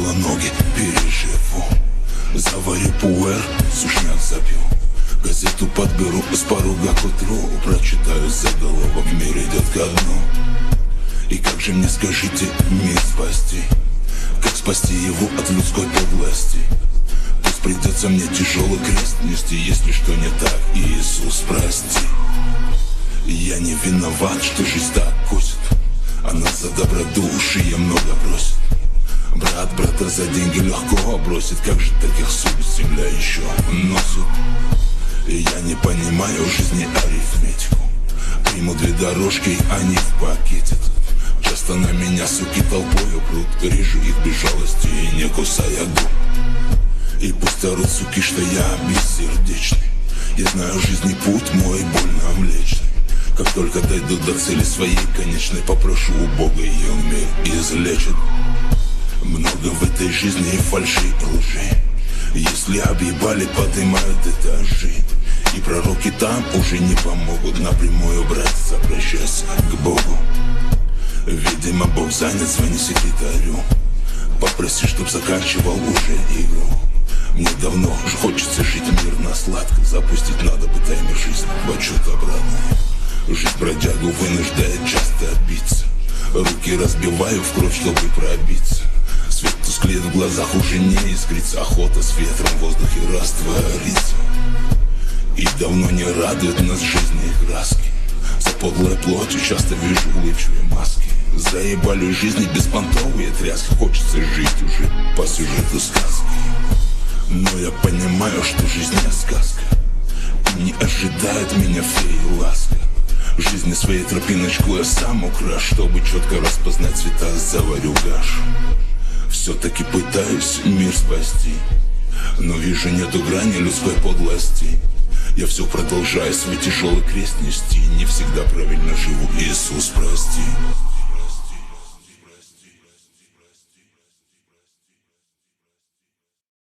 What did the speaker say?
сила ноги переживу. Заварю пуэр, сушняк запью, газету подберу с порога к утру. Прочитаю заголовок: мир идет ко дну. И как же мне, скажите, мир спасти? Как спасти его от людской подлости? Пусть придется мне тяжелый крест нести, если что не так, Иисус, прости. Я не виноват, что жизнь так косит, она за добродушие много просит. Брат брата за деньги легко бросит, как же таких судеб земля еще носит? Я не понимаю в жизни арифметику, приму две дорожки, они в пакете. Часто на меня суки толпою прут, режу их без жалости и не кусая губ. И пусть орут суки, что я бессердечный, я знаю в жизни путь мой больно млечный. Как только дойду до цели своей конечной, попрошу у Бога, и Он мир излечит. Много в этой жизни фальши и лжи, если объебали, поднимают этажи. И пророки там уже не помогут, напрямую, братец, обращайся к Богу. Видимо, Бог занят, звони секретарю, попроси, чтоб заканчивал уже игру. Мне давно же хочется жить мирно, сладко, запустить надо бы таймер жизни в отчет обратный. Жизнь бродягу вынуждает часто биться, руки разбиваю в кровь, чтобы пробиться. Свет тусклеет в глазах, уже не искрится, охота с ветром в воздухе растворится. И давно не радует нас жизни и краски, за подлой плотью часто вижу улыбчивые маски. Заебали жизни беспонтовые тряски, хочется жить уже по сюжету сказки. Но я понимаю, что жизнь не сказка, и не ожидает меня феи ласка. В жизни своей тропиночку я сам украшу, чтобы четко распознать цвета, заварю кашу. Все-таки пытаюсь мир спасти, но вижу, нету грани людской подлости. Я все продолжаю свой тяжелый крест нести, не всегда правильно живу, Иисус, прости.